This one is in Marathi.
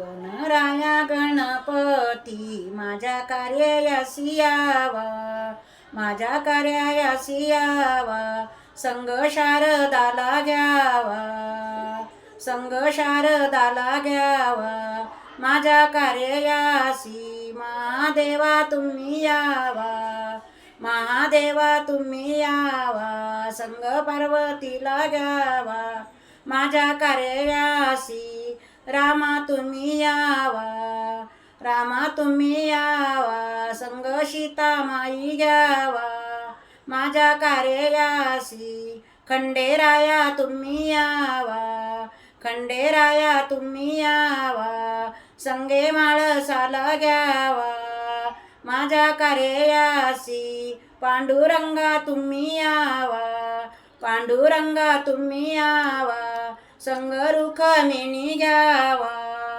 गणराया गणपती माझ्या कार्यायासी यावा, माझ्या कार्यायासी यावा, संग शारदाला घ्यावा, संग शारदाला घ्यावा, माझ्या कार्यायासी महादेवा तुम्ही यावा, महादेवा तुम्ही यावा, संग पार्वतीला घ्यावा, माझ्या कार्यायासी रामा तुम्ही यावा, रामा तुम्ही यावा, संग सीता माई घ्यावा, माझ्या कार्यायासी खंडेराया तुम्ही यावा, खंडेराया तुम्ही यावा, संगे माळसाला घ्यावा, माझ्या कार्यायासी पांडुरंगा तुम्ही यावा, पांडुरंगा तुम्ही यावा, संग रुक्मिणी घ्यावा,